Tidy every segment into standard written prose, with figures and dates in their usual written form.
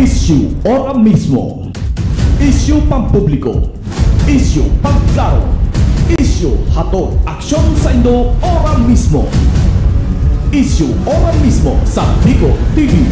Issue ora mismo. Issue pampubliko. Issue pagklaro. Issue hatod aksyon sa Indo ora mismo. Issue ora mismo sa Bicol TV.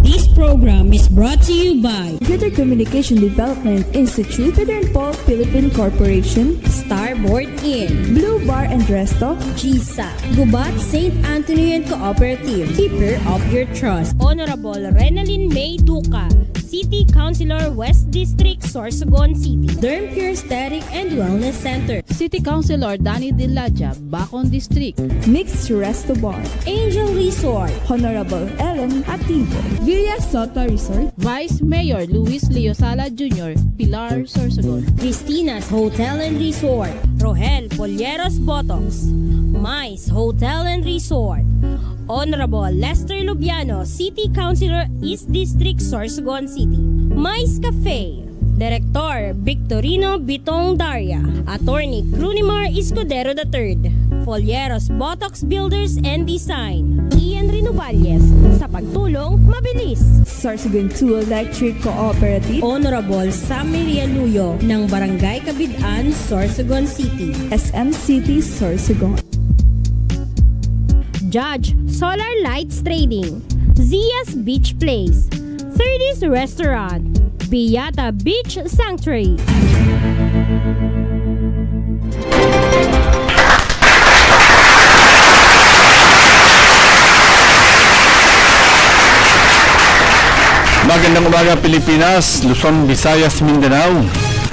This program is brought to you by Computer Communication Development Institute, Peter and Paul Philippine Corporation, Starboard Inn, Blue Bar and Resto, GSA, Gubat St. Anthony and Cooperative, Keeper of Your Trust, Honorable Renalyn May Duca, City Councilor West District, Sorsogon City, Derm Pure Aesthetic and Wellness Center, City Councilor Danny Dilaja, Bacon District, Mixed Resto Bar, Angel Resort, Honorable Ellen Ativo, Villa Soto Resort, Vice Mayor Luis Leo Sala Jr., Pilar Sorsogon, Christina's Hotel and Resort, Rohel Polleros Botox, Mais Hotel and Resort, Honorable Lester Lubiano, City Councilor East District, Sorsogon City, Mais Cafe, Director Victorino Bitong Daria, Attorney Crunimar Escudero III, Folleros Botox Builders and Design, Ian Renovalles, sa pagtulong mabilis, Sorsogon 2 Electric Cooperative, Honorable Sammy Luyo ng Barangay Kabidaan, Sorsogon City, SM City Sorsogon, Judge Solar Lights Trading, Zia's Beach Place, 30's Restaurant, Biyata Beach Sanctuary. Magandang umaga Pilipinas, Luzon, Visayas, Mindanao.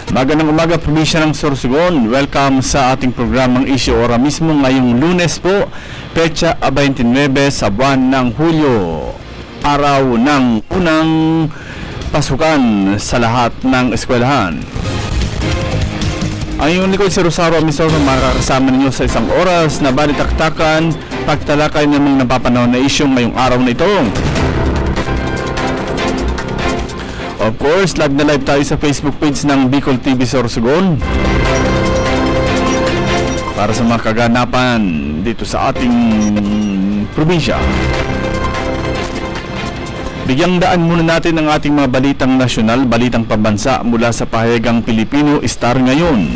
Magandang umaga probinsya ng Sorsogon. Welcome sa ating programang Issue Ora mismo ngayong Lunes po, petsa 29 sa buwan ng Hulyo, araw ng unang pasukan sa lahat ng eskwelahan. Ang iyong likod si Rosario Amisoro, makakasama ninyo sa isang oras na balitaktakan, pagtalakay ng mga napapanahon na issue ngayong araw na ito. Of course, live na live tayo sa Facebook page ng Bicol TV Sorsogon para sa mga kaganapan dito sa ating probinsya. Bigyang daan muna natin ang ating mga balitang nasyonal, balitang pambansa mula sa pahayagang Pilipino Star ngayon.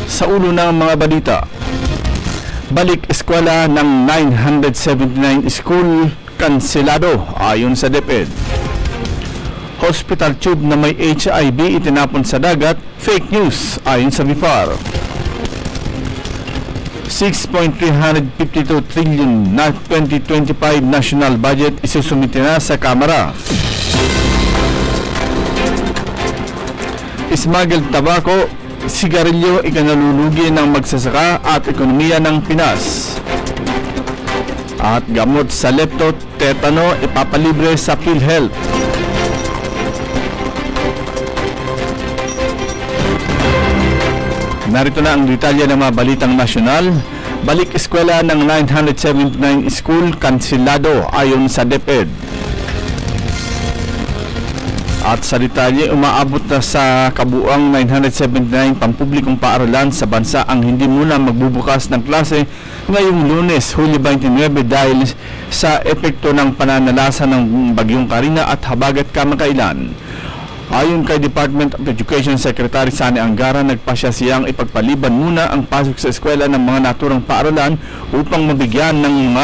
Sa ulo ng mga balita, balik eskwela ng 979 school kanselado ayon sa DepEd. Hospital tube na may HIV itinapon sa dagat, fake news ayon sa BIFAR. 6.352 trillion na 2025 national budget isusumite na sa Kamara. Smuggled tabako, sigarilyo ikanalulugi ng magsasaka at ekonomiya ng Pinas. At gamot sa lepto, tetano ipapalibre sa PhilHealth. Narito na ang detalye ng mga balitang nasyonal. Balik eskwela ng 979 school kanselado ayon sa DepEd. At sa detalye, umaabot na sa kabuuang 979 pampublikong paaralan sa bansa ang hindi muna magbubukas ng klase ngayong Lunes, Hulyo 29 dahil sa epekto ng pananalasa ng Bagyong Karina at habagat kamakailan. Ayon kay Department of Education Secretary Sani Angara, nagpasya siyang ipagpaliban muna ang pasok sa eskwela ng mga naturang paaralan upang mabigyan ng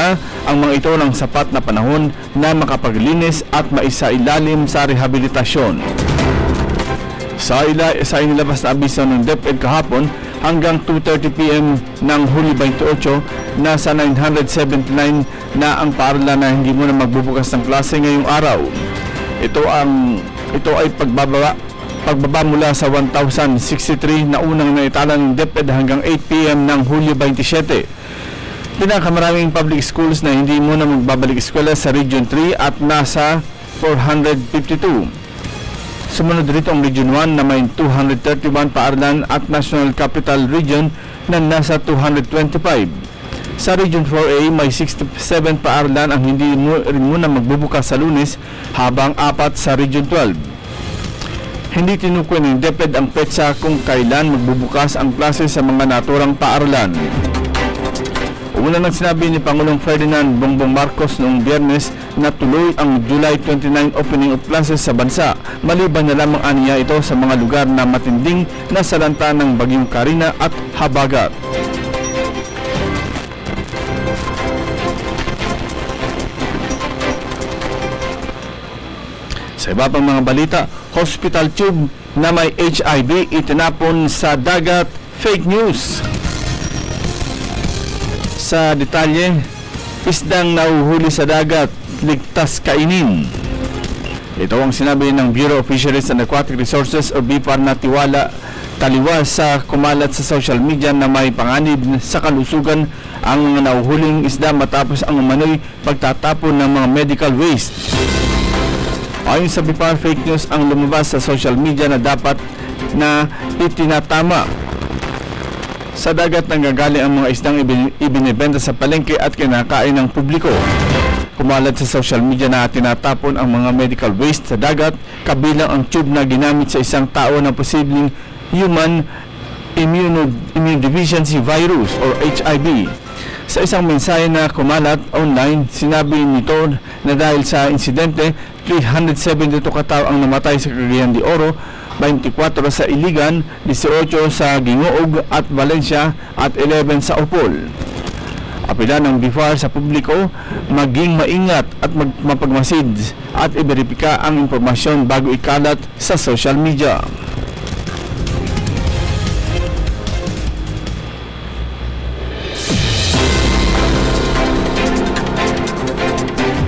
ang mga ito ng sapat na panahon na makapaglinis at maisailalim sa rehabilitasyon. Sa inilabas na abiso ng DepEd kahapon, hanggang 2:30 PM ng Hulyo 28, nasa 979 na ang paaralan na hindi muna magbubukas ng klase ngayong araw. Ito ay pagbaba mula sa 1,063 na unang naitala ng DepEd hanggang 8 PM ng Hulyo 27. Pinakamaraming public schools na hindi muna magbabalik eskwela sa Region 3 at nasa 452. Sumunod rito ang Region 1 na may 231 paaralan at National Capital Region na nasa 225. Sa Region 4A, may 67 paaralan ang hindi rin muna magbubukas sa Lunes, habang 4 sa Region 12. Hindi tinukoy ng DepEd ang petsa kung kailan magbubukas ang klase sa mga naturang paaralan. Una nang sinabi ni Pangulong Ferdinand Bongbong Marcos noong Biyernes na tuloy ang July 29 opening of classes sa bansa, maliban na lamang aniya ito sa mga lugar na matinding nasalanta ng Bagyong Karina at Habagat. Sa iba pang mga balita, hospital tube na may HIV itinapon sa dagat, fake news. Sa detalye, isdang nahuhuli sa dagat, ligtas kainin. Ito ang sinabi ng Bureau of Fisheries and Aquatic Resources o BFAR na taliwas sa kumalat sa social media na may panganib sa kalusugan ang mga nahuhuling isda matapos ang umano'y pagtatapon ng mga medical waste. Ayon sa BFAR, fake news ang lumabas sa social media na dapat na itinatama. Sa dagat nanggagaling ang mga isdang ibinibenta sa palengke at kinakain ng publiko. Kumalat sa social media na tinatapon ang mga medical waste sa dagat, kabilang ang tube na ginamit sa isang tao na posibleng human immunodeficiency virus or HIV. Sa isang mensahe na kumalat online, sinabi nito na dahil sa insidente, 372 katao ang namatay sa Cagayan de Oro, 24 sa Iligan, 18 sa Gingoog at Valencia at 11 sa Opol. Apela ng BFAR sa publiko, maging maingat at mapagmasid at iberipika ang impormasyon bago ikalat sa social media.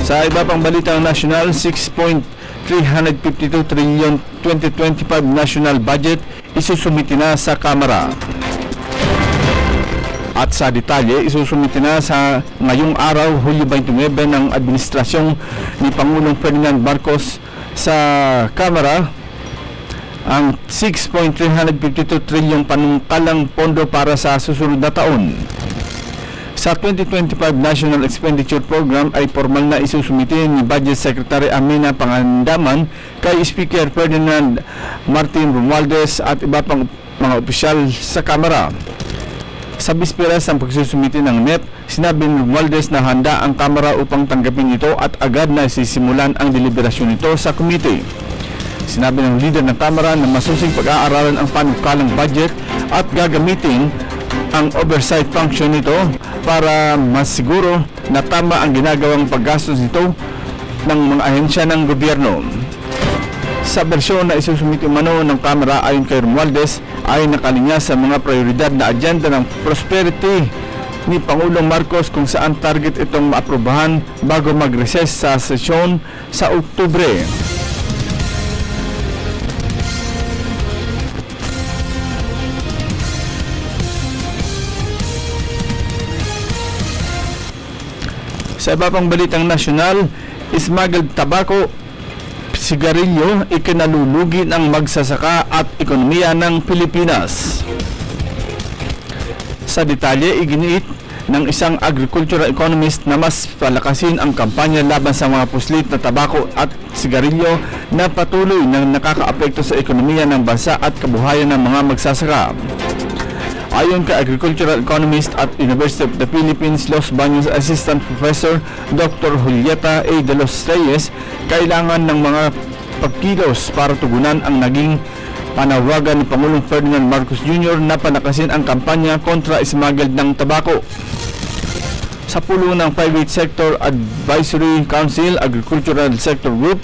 Sa iba pang balitang nasyonal, 6.352 trillion 2025 national budget isusumiti na sa Kamara. At sa detalye, isusumiti na sa ngayong araw, Hulyo 29 ng administrasyong ni Pangulong Ferdinand Marcos sa Kamara ang 6.352 trillion panungkalang pondo para sa susunod na taon. Sa 2025 National Expenditure Program ay formal na isusumiti ni Budget Secretary Amina Pangandaman kay Speaker Ferdinand Martin Romualdez at iba pang mga opisyal sa Kamara. Sa bisperas ng pagsusumiti ng NEP, sinabi ni Romualdez na handa ang Kamara upang tanggapin ito at agad na sisimulan ang deliberasyon nito sa komite. Sinabi ng leader ng Kamara na masusing pag-aaralan ang panukalang budget at gagamitin ang oversight function nito para masiguro na tama ang ginagawang paggastos nito ng mga ahensya ng gobyerno. Sa bersyon na isusumiti umano ng Kamara ayon kay Romualdez ay nakalinya sa mga prioridad na agenda ng prosperity ni Pangulong Marcos kung saan target itong maaprobahan bago mag-recess sa sesyon sa Oktubre. Sa iba pang balitang nasyonal, smuggled tobacco, sigarilyo, ikinalulugi ng magsasaka at ekonomiya ng Pilipinas. Sa detalye, iginiit ng isang agricultural economist na mas palakasin ang kampanya laban sa mga puslit na tabako at sigarilyo na patuloy na nakakaapekto sa ekonomiya ng bansa at kabuhayan ng mga magsasaka. Ayon kay agricultural economist at University of the Philippines Los Baños Assistant Professor Dr. Julieta A. de los Reyes, kailangan ng mga pagkilos para tugunan ang naging panawagan ni Pangulong Ferdinand Marcos Jr. na palakasin ang kampanya kontra smuggled ng tabako. Sa pulong ng Private Sector Advisory Council Agricultural Sector Group,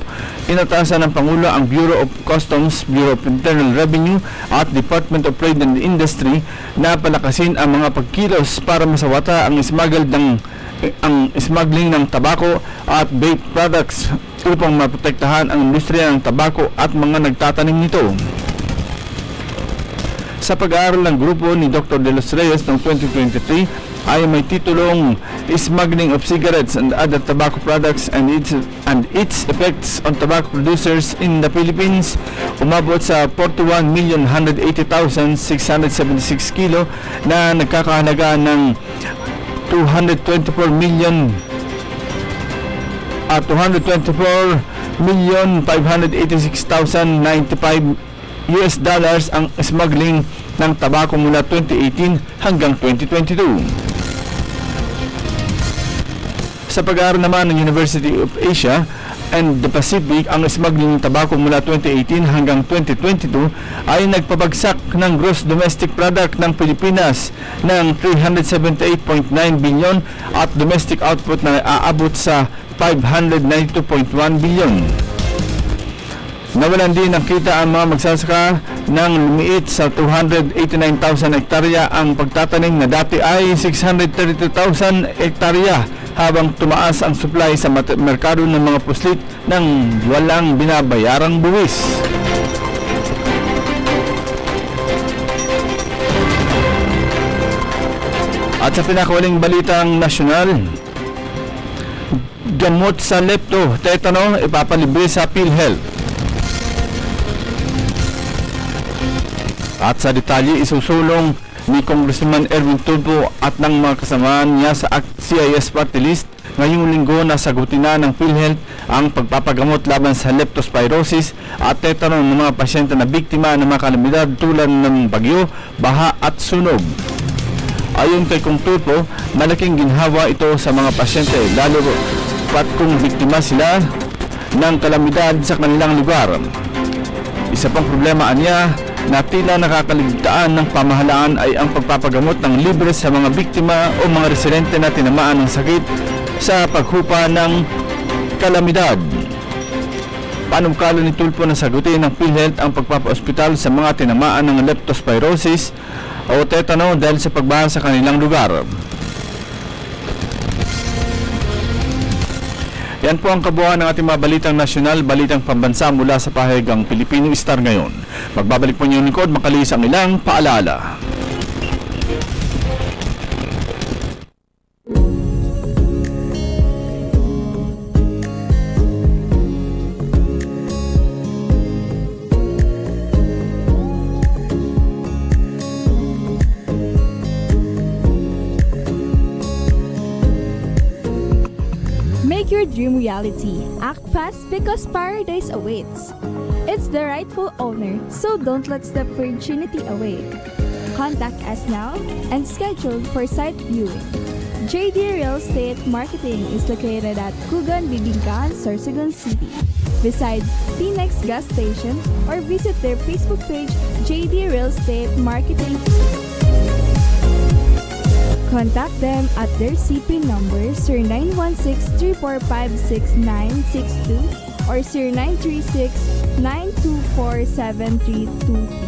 inatasan ng Pangulo ang Bureau of Customs, Bureau of Internal Revenue at Department of Trade and Industry na palakasin ang mga pagkilos para masawata ang smuggling ng tabako at vape products upang maprotektahan ang industriya ng tabako at mga nagtatanim nito. Sa pag-aaral ng grupo ni Dr. De Los Reyes noong 2023 ay may titulong Smuggling of Cigarettes and Other Tobacco Products and its Effects on Tobacco Producers in the Philippines, umabot sa 41,180,676 kilo na nagkakahalaga ng 224,586,095 US dollars ang smuggling ng tabako mula 2018 hanggang 2022. Sa pag-aaral naman ng University of Asia and the Pacific, ang smuggling ng tabako mula 2018 hanggang 2022 ay nagpabagsak ng gross domestic product ng Pilipinas ng 378.9 billion at domestic output na aabot sa 592.1 billion. Nawalan din ng kita ang mga magsasaka ng lumiit sa 289,000 hektarya. Ang pagtatanim na dati ay 632,000 hektarya, habang tumaas ang supply sa merkado ng mga puslit ng walang binabayarang buwis. At sa pinakawaling balitang nasyonal, gamot sa lepto, tetano, ipapalibre sa PhilHealth. At sa detalye, isusulong ni Congressman Erwin Tulfo at ng mga kasamaan niya sa CIS Party List ngayong linggo na sagutin na ng PhilHealth ang pagpapagamot laban sa leptospirosis at tetano ng mga pasyente na biktima ng mga kalamidad tulad ng bagyo, baha at sunog. Ayon kay Kong Tulfo, malaking ginhawa ito sa mga pasyente, lalo pat kung biktima sila ng kalamidad sa kanilang lugar. Isa pang problema niya na tila nakakaligtaan ng pamahalaan ay ang pagpapagamot ng libre sa mga biktima o mga residente na tinamaan ng sakit sa paghupa ng kalamidad. Panukalo ni Tulfo na sagutin ng PhilHealth ang pagpapa-ospital sa mga tinamaan ng leptospirosis o tetano dahil sa pagbaha sa kanilang lugar. Yan po ang kabuuan ng ating mga balitang nasyonal, balitang pambansa mula sa pahayagang Pilipino Star ngayon. Magbabalik po niyong lingkod, makalis ang ilang paalala. Make your dream reality. Act fast because paradise awaits. It's the rightful owner, so don't let the opportunity away. Contact us now and schedule for site viewing. JD Real Estate Marketing is located at Kugan, Bibingka, Sorsogon City, beside Phoenix Gas Station, or visit their Facebook page, JD Real Estate Marketing. Contact them at their CP number 0916-345-6962 or 0936-924-7323.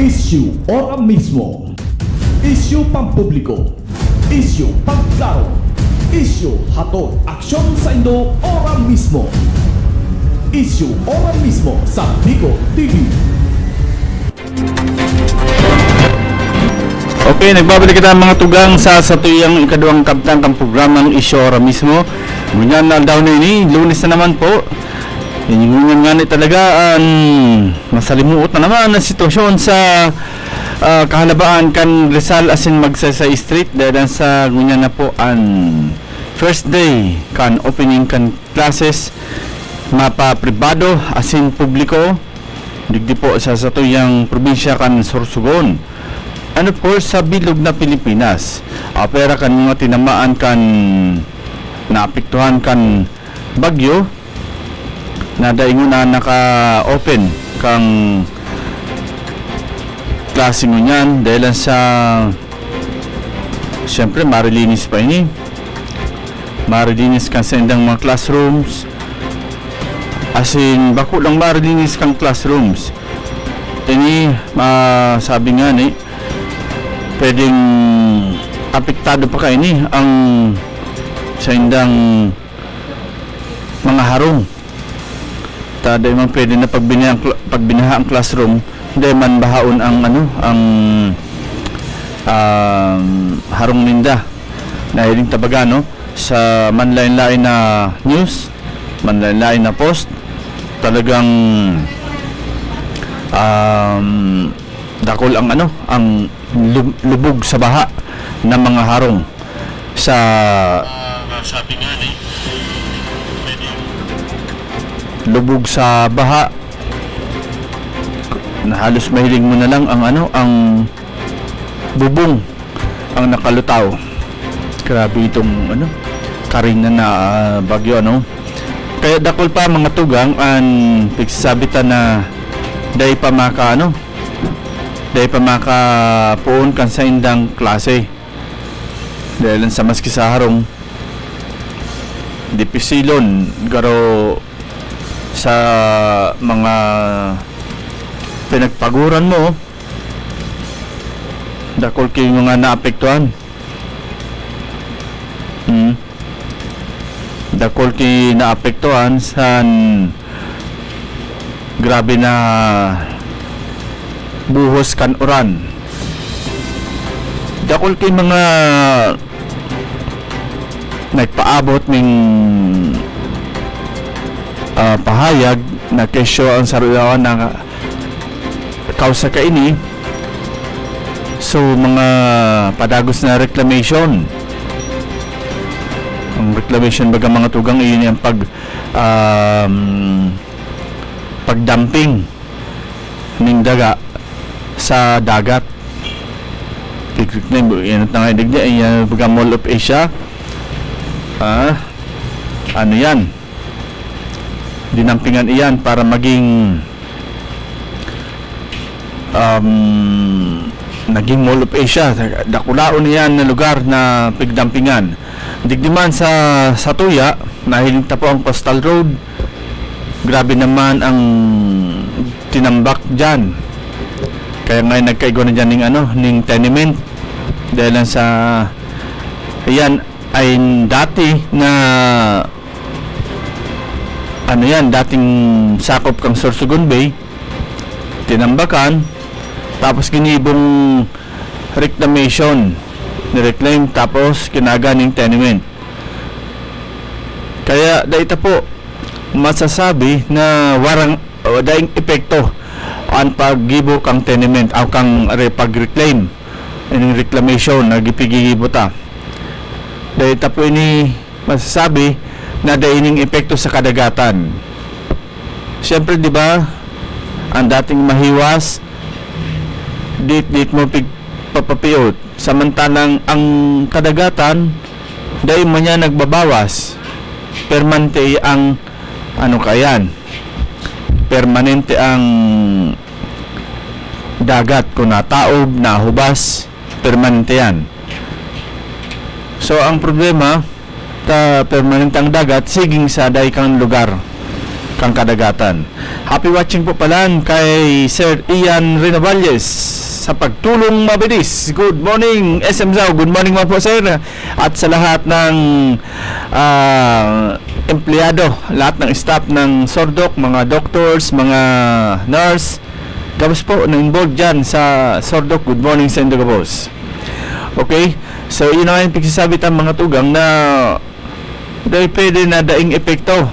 Issue ora mismo. Issue pampubliko. Issue pagklaro. Issue hatod aksyon sa Indo ora mismo. Issue ora mismo sa Bicol TV. Okay, nagbabalik kita mga tugang sa satuyang ikaduhang kabtang kang programang Issue ora mismo. Ngunyan na daw na ini, Lunes na naman po. Ngunyan nga ni talaga masalimuot na naman ang sitwasyon sa kahalabaan kan Rizal asin Magsaysay Street dahil sa ngunyan na po ang first day kan opening kan classes mapa pribado asin publiko digdi po sa satuyang probinsya kan Sorsogon. Ano po sa bilog na Pilipinas. Pera kan mga tinamaan kan naapektuhan kan bagyo na daingon na naka-open kang klase mo niyan dahil sa siyempre marilinis pa ini. Marilinis kan sa indang mga classrooms. As in, bako lang marilinis kang classrooms. Ini, sabi nga ni, pwedeng apektado pa ka ini ang sa indang mga harong. Taday man pwede na pagbinaha ang classroom, hindi man bahaon ang harong ninda. Na hiling tabaga no sa manlain-lain na news, manlain-lain na post, talagang dakol ang ang lubog sa baha ng mga harong sa sabi nga ni lubog sa baha na halos mahiling mo na lang ang ang bubong ang nakalutaw. Grabe itong karina na bagyo kaya dakol pa mga tugang an pigsabitan na day pa maka puon kan sa indang klase dahil sa maski sa harong dipisilon garo sa mga pinagpaguran mo dakol kayo mga naapektuhan dakol kayo naapektuhan sa grabe na buhos kan uran. Dakol kay mga nagpaabot ng pahayag na kesyo ang saruyawan na kausa ka ini. So mga padagos na reclamation. Ang reclamation baga mga tugang iyon yung pagdumping ning daga sa dagat. Yan at nga idigdi ay baga Mall of Asia. Ano yan? Dinampingan iyan para maging naging Mall of Asia. Dakulaon iyan na lugar na pigdampingan. Digdiman sa Satuya, nahiling tapo ang Coastal Road. Grabe naman ang tinambak dyan. Kaya ngayon nagkaigo na dyan ning tenement. Dahil sa ayan ay dati na dating sakop kang Sorsogon Bay, tinambakan, tapos ginibong reclamation, nireclaim, tapos kinaganing tenement. Kaya dahita po masasabi na warang daing epekto ang paggibo kang tenement o kang pag-reclaim ining reclamation na gipigigibo ta. Dahita po ini masasabi na daining epekto sa kadagatan. Siyempre di ba ang dating mahiwas dit mo papapiyot, samantalang ang kadagatan dahil man niya nagbabawas. Permanente ang permanente ang dagat kung nataob, nahubas, permanente yan. So ang problema permanente ang dagat siging sa dahi kang lugar kang kadagatan. Happy watching po pala kay Sir Ian Renovalles sa pagtulong mabilis. Good morning SM Zao. Good morning mga po sir. At sa lahat ng empleyado, lahat ng staff ng Sordok, mga doctors, mga nurse, gabos po na involved dyan sa Sordok. Good morning sa inyo gabos. Okay, so yun ang pagsasabi ang mga tugang na dahil pwede na daing epekto.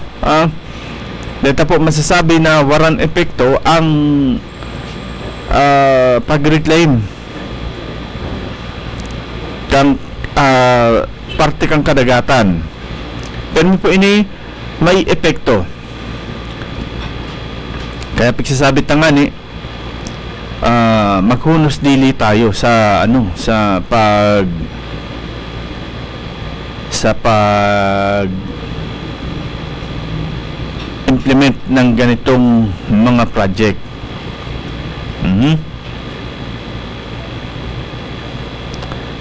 Dito po masasabi na waran epekto ang pag-reclaim kang parte kang kadagatan. Pero po ini may epekto. Kaya pagsasabi nga ni maghunos dili tayo sa pag implement ng ganitong mga project.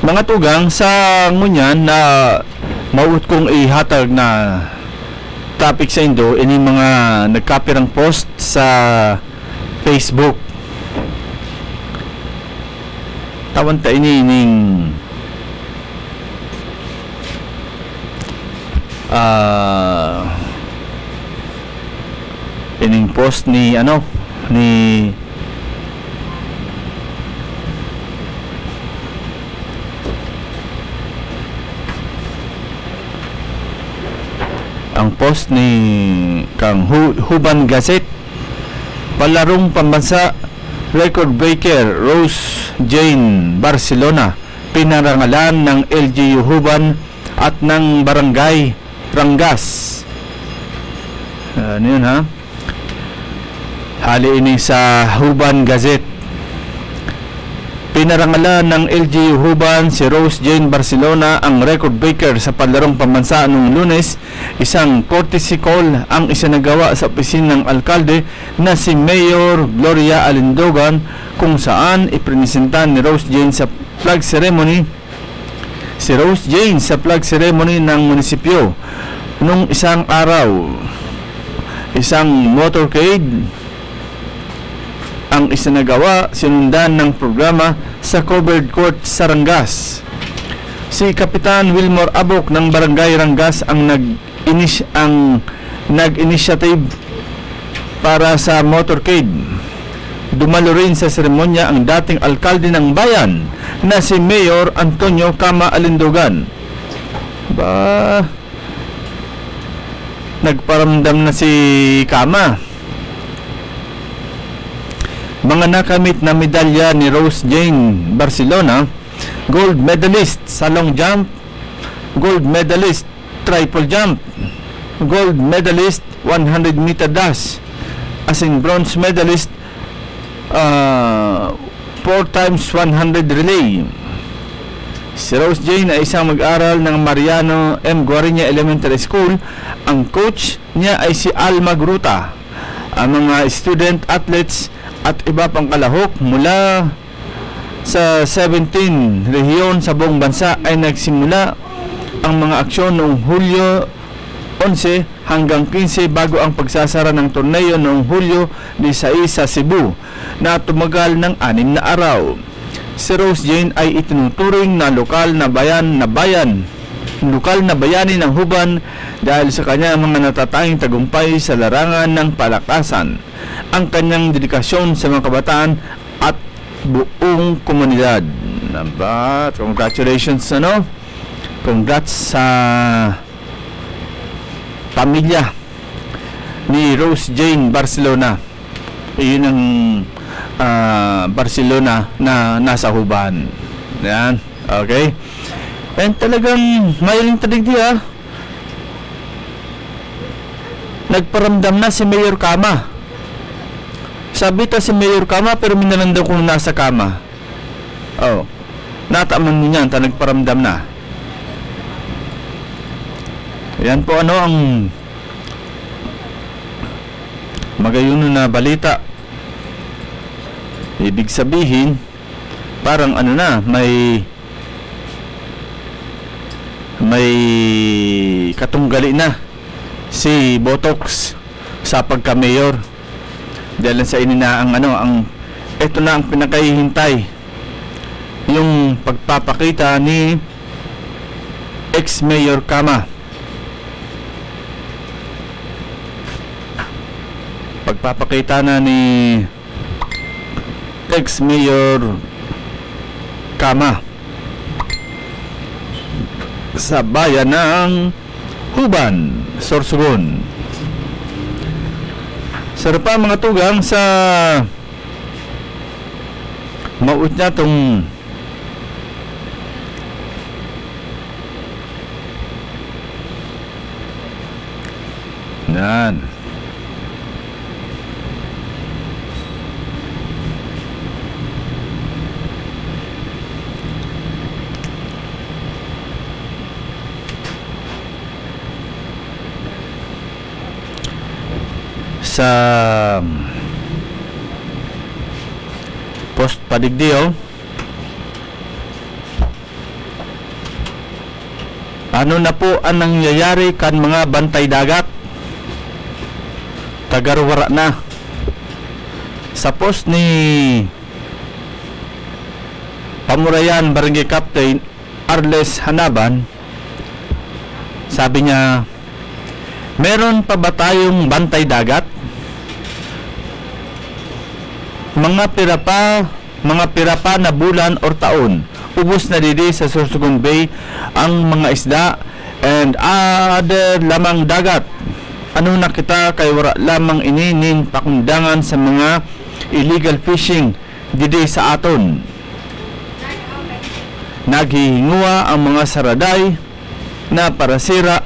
Mga tugang sa ngunyan na mauut kong ihatag na topic sa Indo, ini mga nagkapirang post sa Facebook. Tawanta ining ining post ni ang post ni kang Huban Gazette, palarong pambansa record breaker Rose Jane Barcelona pinarangalan ng LGU Huban at ng Barangay Rangas. Ano yun ha? Hali ini sa Huban Gazette. Pinarangalan ng LGU Huban si Rose Jane Barcelona ang record breaker sa palarong pambansa noong Lunes. Isang courtesy call ang isinagawa sa opisina ng alkalde na si Mayor Gloria Alindogan, kung saan iprinisentan ni Rose Jane sa flag ceremony ng munisipyo. Nung isang araw, isang motorcade ang isinagawa, sinundan ng programa sa covered court sa Rangas. Si Kapitan Wilmore Abok ng Barangay Rangas ang nag-initiative para sa motorcade. Dumalo rin sa seremonya ang dating alkalde ng bayan na si Mayor Antonio Kama Alindogan. Nagparamdam na si Kama. Mga nakamit na medalya ni Rose Jane Barcelona: gold medalist sa long jump, gold medalist triple jump, gold medalist 100 meter dash, as in bronze medalist 4x100 relay. Si Rose Jane ay isang mag-aral ng Mariano M. Guariña Elementary School. Ang coach niya ay si Alma Gruta. Ang mga student athletes at iba pang kalahok mula sa 17 rehiyon sa buong bansa ay nagsimula ang mga aksyon noong Hulyo 11 hanggang 15 bago ang pagsasara ng torneo noong Hulyo 16 sa Cebu na tumagal ng 6 na araw. Si Rose Jane ay itinuturing na lokal na bayani ng Huban dahil sa kanyang mga natatanging tagumpay sa larangan ng palakasan, ang kanyang dedikasyon sa mga kabataan at buong komunidad. Congratulations, congrats sa pamilya ni Rose Jane Barcelona. Iyon ang Barcelona na nasa Huban. Yan, okay. And talagang mayaling tadigdi nagparamdam na si Mayor Kama. Sabi ta si Mayor Kama pero minalandaw kung nasa kama. Nataman niya ta nagparamdam na. Yan po ang magayon na balita. Ibig sabihin parang may katunggali na si Botox sa pagka-mayor. Dahil sa inina ito na ang pinakahihintay, yung pagpapakita ni ex-mayor Kama. Pagpapakita na ni ex-mayor Kama sa bayan ng Huban, Sorsogon. Sarap pa mga tugang sa maut niya tong yan. Sa post padigdio, ano na po ang nangyayari kan mga bantay dagat? Tagarwara na. Sa post ni Pamurayan Barangay Captain Arles Hanaban, sabi niya, meron pa ba tayong bantay dagat? Mga pira pa na bulan or taon, ubos na didi sa Sorsogon Bay ang mga isda and other lamang dagat. Ano na kita kay wala lamang ininin pakundangan sa mga illegal fishing didi sa aton. Naghihinguha ang mga saraday na parasira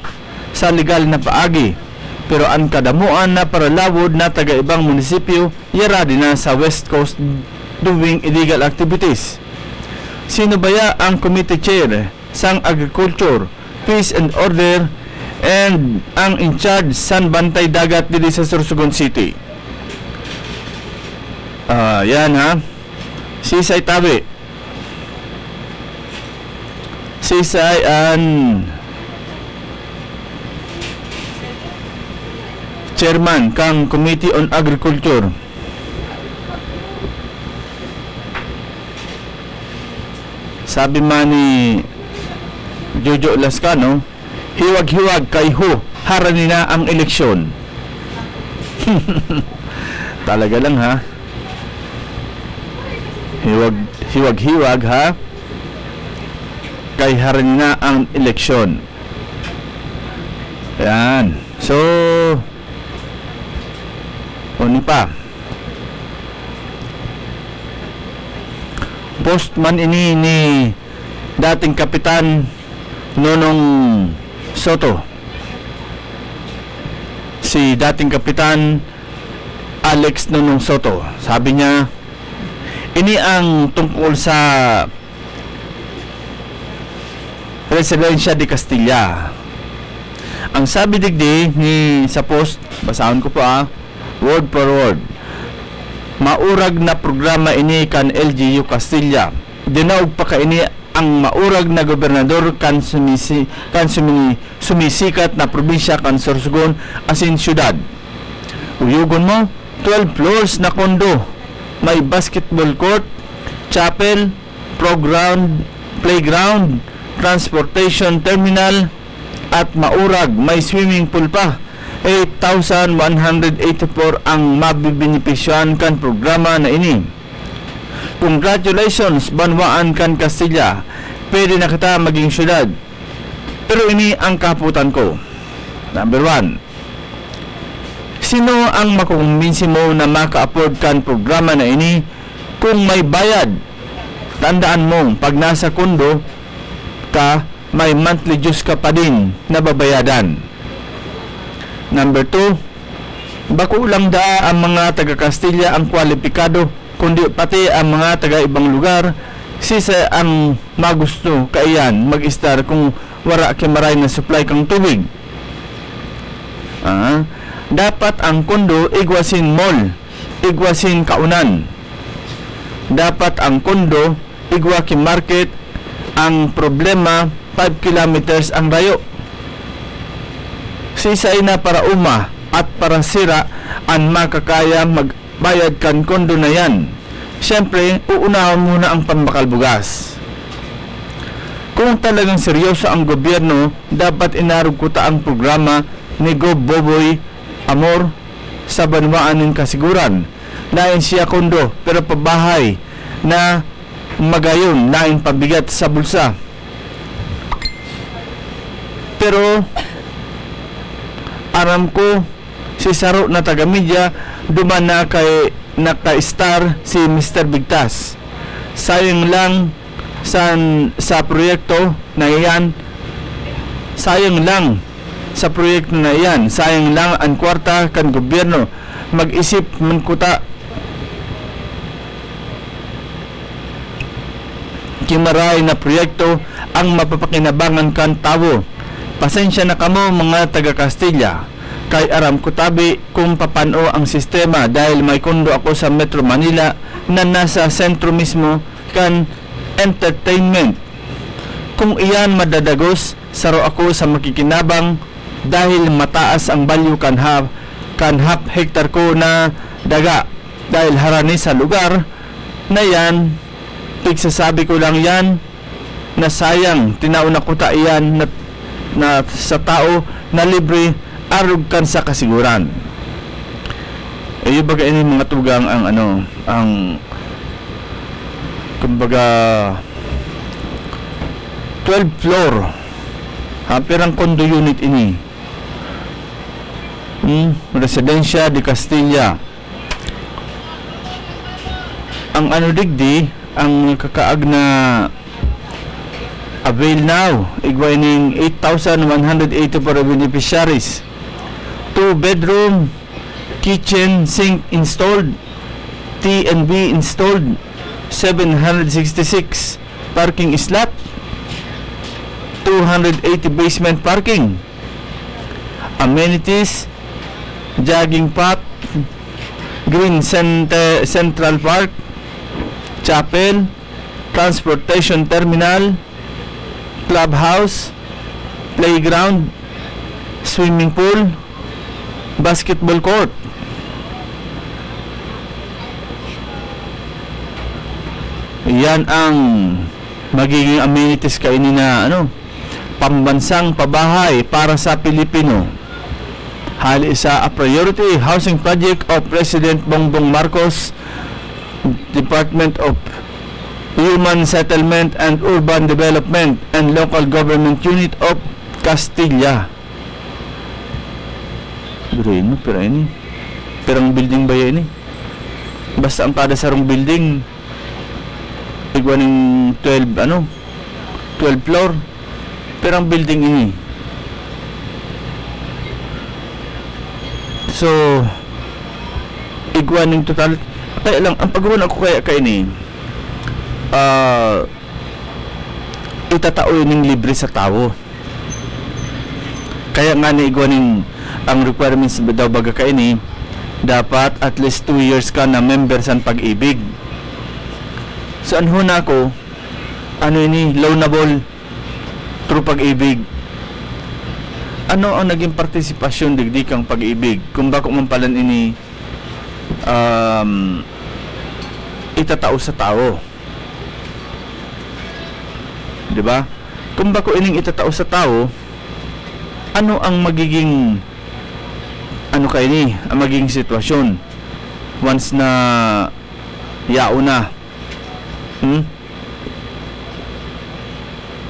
sa legal na paagi, pero ang kadamuan na paralawod na taga-ibang munisipyo yara din na sa West Coast doing illegal activities. Sino baya ang committee chair sang Agriculture, Peace and Order and ang in charge san bantay dagat dito sa Sorsogon City? Yan ha. Sisay Tabi, Sisay and Chairman kang Committee on Agriculture. Sabi man ni Jojo Lascano, hiwag-hiwag kay ho, harani na ang eleksyon. Talaga lang ha. Hiwag-hiwag ha, kay harani na ang eleksyon. Yan. So ni pa postman ini ni dating Kapitan Nonong Soto, si dating Kapitan Alex Nonong Soto. Sabi niya, ini ang tungkol sa Residencia de Castilla. Ang sabi digdi ni sa post, basahan ko po word for word. Maurag na programa ini kan LGU Castilla. Dinaog pa kaini ang maurag na gobernador kan sumisikat na probinsya kan Sorsogon asin syudad. Uyugon mo, 12 floors na kondo. May basketball court, chapel, playground, transportation terminal, at maurag may swimming pool pa. 8,184 ang mabibenepisyohan kan programa na ini. Congratulations banwaan kan Castilla, pwede na kita maging syudad. Pero ini ang kaputan ko. Number 1, sino ang makukumbinsi mo na maka-afford kan programa na ini kung may bayad? Tandaan mo, pag nasa kondo ka, may monthly dues ka pa din na babayadan. Number 2, bako lang da ang mga taga-Castilla ang kwalipikado, kundi pati ang mga taga-ibang lugar. Sisa ang magusto kaiyan mag-istar kung wala kimaray na supply kang tubig. Dapat ang kondo igwasin mall, igwasin kaunan. Dapat ang kondo igwa ki market. Ang problema 5 kilometers ang rayo. Sisay na para at para sira ang makakaya magbayad kan kondo na yan. Siyempre, uunahan muna ang pambakalbugas. Kung talagang seryoso ang gobyerno, dapat inarugkuta ang programa ni Gob Boboy Amor sa banwaan ng kasiguran. Lain siya kondo, pero pabahay na magayon, lain pabigat sa bulsa. Pero aram ko si Saro na taga-media duman na kay naka-star si Mr. Bigtas. Sayang lang sa proyekto na iyan. Sayang lang sa proyekto na iyan. Sayang lang ang kwarta kan gobyerno. Mag-isip man kuta. Kimaray na proyekto ang mapapakinabangan kan tao. Pasensya na kamo mga taga-Castilla. Kay aram ko tabi kung papano ang sistema dahil may kondo ako sa Metro Manila na nasa sentro mismo kan entertainment. Kung iyan madadagos, saro ako sa makikinabang dahil mataas ang value kan half hectare ko na daga dahil harani sa lugar na yan. Pigsasabi ko lang yan na sayang tinauna ko ta iyan na sa tao na libre arug kan sa kasiguran. Yung baga ini mga tugang ang ang kumbaga 12 floor perang condo unit ini Residencia de Castilla. Ang digdi ang kakaag na avail now igwaining 8,184 beneficiaries. 2 bedroom, kitchen, sink installed, T&B installed, 766 parking slot, 280 basement parking, amenities, jogging path, green central park, chapel, transportation terminal, clubhouse, playground, swimming pool, basketball court. Yan ang magiging amenities kainin na pambansang pabahay para sa Pilipino. Hali sa a priority housing project of President Bongbong Marcos, Department of Human Settlement and Urban Development and Local Government Unit of Castilla. Pero ini perang building ba yan basta ang kada sarong building igwaning 12 floor perang building ini. So igwaning total kaya lang ang pagawin ako kaya ini itatao yung libre sa tao. Kaya nga ni igwaning ang requirements daw baga ka ini dapat at least 2 years ka na member sa Pag-ibig. So anho na ako ini loanable through Pag-ibig. Ano ang naging partisipasyon digdi kang Pag-ibig kung bako man palan ini itatao sa tao, di ba? Kung bako ining itatao sa tao, ano ang magiging ang magiging sitwasyon once na yao na.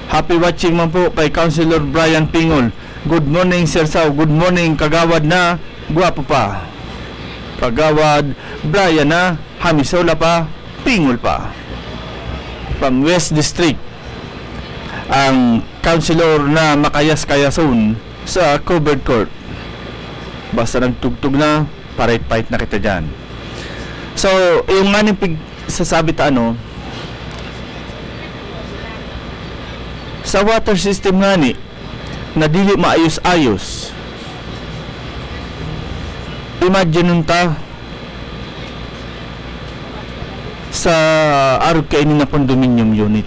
Happy watching man po kay Councilor Brian Pingol. Good morning Sir Sao. Good morning kagawad na guwapo pa. Kagawad Brian na Hamisola pa, Pingol pa. From West District ang Councilor na makayas-kayason sa covered court. Basta nagtugtog na, parait-parit na kita dyan. So, yung nga sasabi ta sa water system nga ni na dili maayos-ayos. Imagine nun ta sa arog kainin na condominium unit.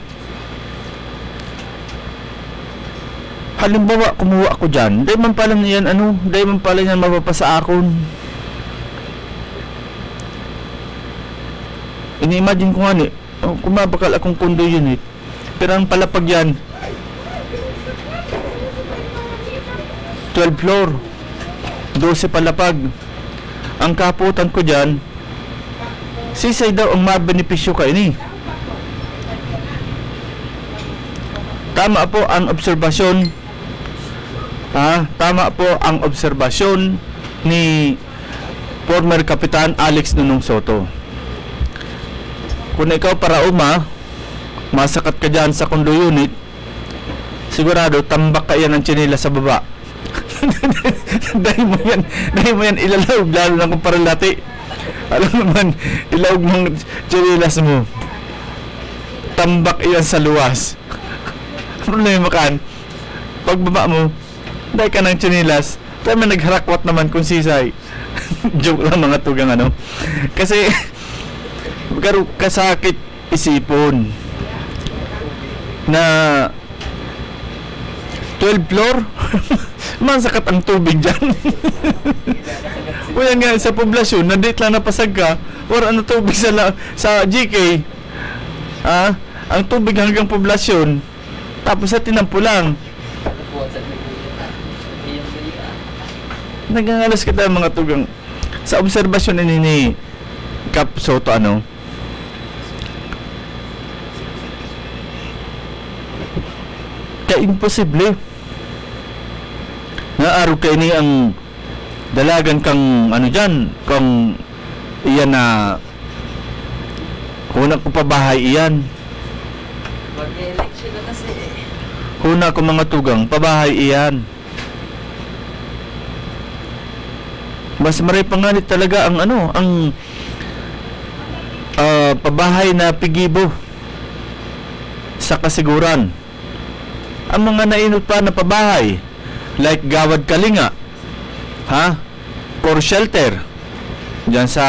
halimbawa kumuha ako dyan, dahil man pala yan dahil man pala yan mapapasa akon. Ini-imagine ko nga kumabakal akong condo unit, pero ang palapag yan 12 floor, 12 palapag. Ang kaputan ko dyan, sisay daw ang mabenepisyo ka ini. Tama po ang obserbasyon. Tama po ang obserbasyon ni former Kapitan Alex Nunong Soto. Kung ikaw para masakat ka dyan sa condo unit, sigurado tambak ka yan ng tsinila sa baba. dahil mo yan ilalawag, lalo na kung paralati. Alam naman, ilawag mong tsinilas mo, tambak yan sa luwas. Problema kan, pagbaba mo, dahil ka ng tsinilas, tayo nagharakwat naman kung sisay. Joke lang mga tugang kasi kasakit isipon na 12 floor. Masakat ang tubig dyan. Kaya nga sa poblasyon, nandit lang napasag ka, or tubig sa GK, ang tubig hanggang poblasyon, tapos sa tinampo lang. Nagangalas kita mga tugang. Sa obserbasyon ni Kap Soto, imposible na araw kayo ni ang dalagan kang dyan, kung iyan na kuna ko pabahay iyan. Mag-election na kasi. Kuna ko mga tugang pabahay iyan. Mas maray pangalit talaga ang pabahay na pigibo sa kasiguran. Ang mga nainot pa na pabahay like Gawad Kalinga, core shelter diyan sa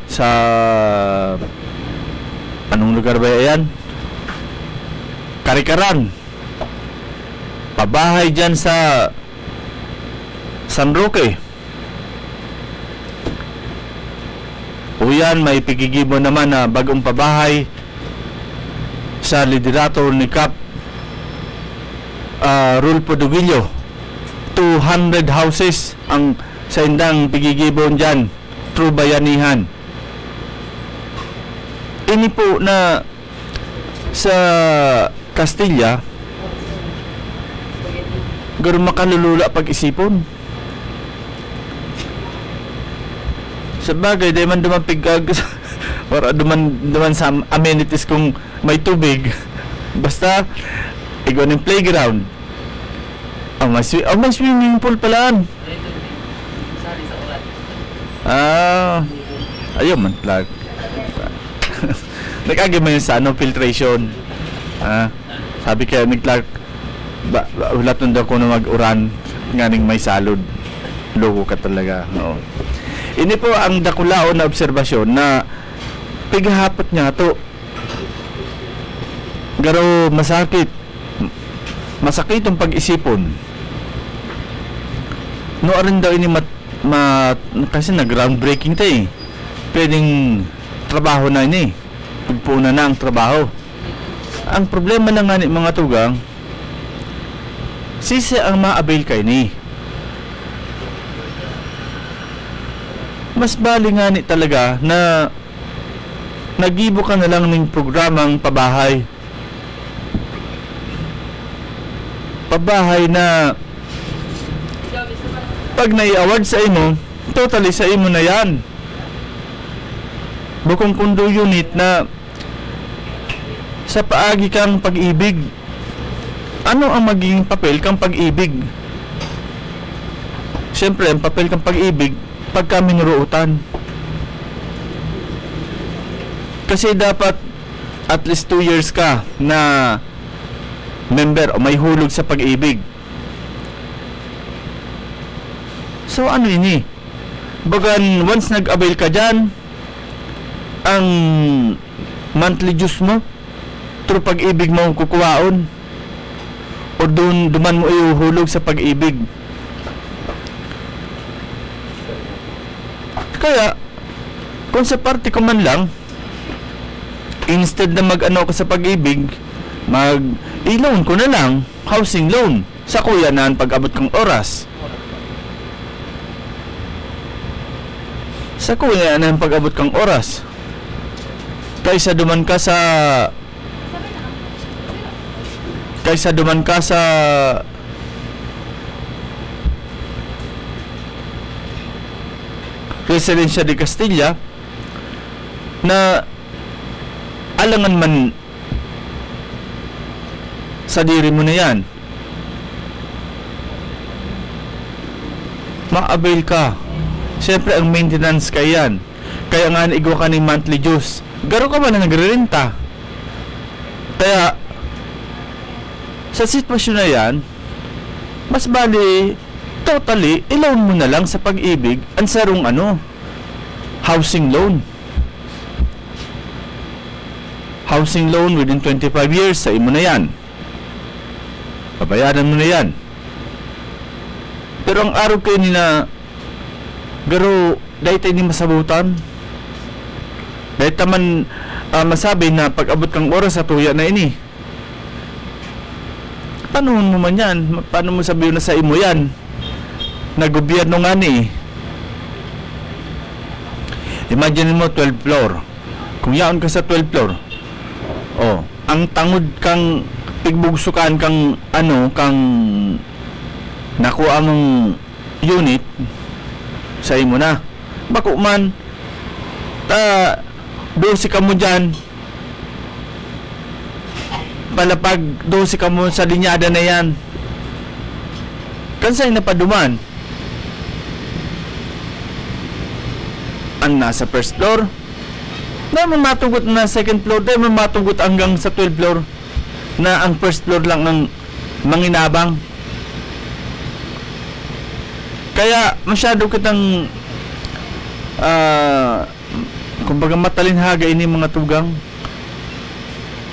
sa anong lugar ba yan? Karikaran. Pabahay diyan sa San Roque. O yan, may pigigibo naman na bagong pabahay sa liderato ni Kap Rulfo Duguillo. 200 houses ang sa indang pigigibon dyan, true bayanihan. Ini po na sa Castilla garo makalulula pag-isipon. Sa bagay, di man duman pigag or duman sa amenities kung may tubig. Basta ikaw ng playground. May swimming pool palaan. Ayaw man plag. Nag-agi mo yun sa filtration. Sabi kaya naglag ulat nun daw ko na mag-uran nganing may salud. Loko ka talaga. No. Ini po ang dakulao na obserbasyon na pigahapot niya to. Garo masakit ang pag-isipon. No arin daw ini kasi na groundbreaking tayo. Pwedeng trabaho na ini. Pagpuna na ang trabaho. Ang problema na nga ni mga tugang, sisi ang ma-avail kay ni. Mas bali nga ni talaga na nagibo ka na lang ng programang pabahay. Pabahay na pag nai-award sa imo, totally sa imo na yan. Bukong condo unit na sa paagi kang pag-ibig. Ano ang magiging papel kang pag-ibig? Siyempre, ang papel kang pag-ibig pagka minuruutan. Kasi dapat at least 2 years ka na member o may hulog sa pag-ibig. So ano ini? Bagan once nag-avail ka dyan, ang monthly dues mo through pag-ibig mo kukuhaon. O o duman mo ihuhulog sa pag-ibig. Kaya kung sa parte ko man lang, instead na mag-ano ka sa pag-ibig, mag-i-loan ko na lang, housing loan sa kuya na pag-abot kang oras. Sa kuya na pag-abot kang oras. Kaysa duman ka sa Residencia de Castilla na alangan man sa diri mo na yan, ma-avail ka. Siyempre ang maintenance ka yan, kaya nga naigwa ka ng monthly dues. Garo ka ba na nagre-renta? Kaya sa sitwasyon na yan, mas bali totally i-loan mo na lang sa pag-ibig ang sarong housing loan. Housing loan within 25 years, sa imo na yan. Pabayaran mo na yan. Pero ang araw kayo nila, garo, dahil tayo ni masabutan. Dahil taman masabi na pag-abot kang oras sa tuya na ini. Paano mo man yan? Paano mo sabihin na sa imo yan? Na gobyerno nga ni. Imagine mo 12 floor. Kung yaon ka sa 12 floor, ang tangod kang pigbugsukan kang kang nakuha mong unit sa imo na. Bako man dosi ka mo dyan, palapag dosi ka mo sa linyada na yan, kansay napaduman ang nasa first floor, dahil matugot na second floor, dahil matugot hanggang sa 12th floor, na ang first floor lang ang manginabang. Kaya masyado kitang kumbaga matalinhaga ini mga tugang.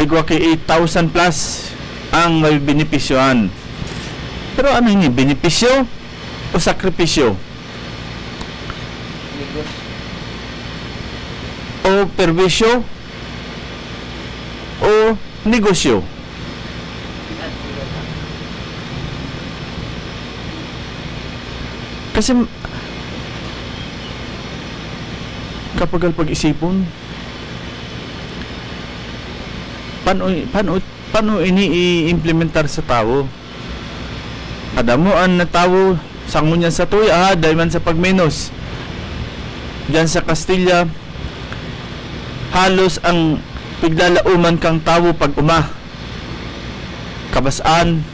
Igwa kay 8,000 plus ang may benepisyohan. Pero ano ini, benepisyo o sakripisyo? O perwisyo o negosyo? Kasi kapag pag-isipon, paano ini i-implementar sa tao? Adamuan na tao sangunyan sa tuya, dahil man sa pagmenos. Diyan sa Castilla, halos ang piglalauman kang tao pag kabasaan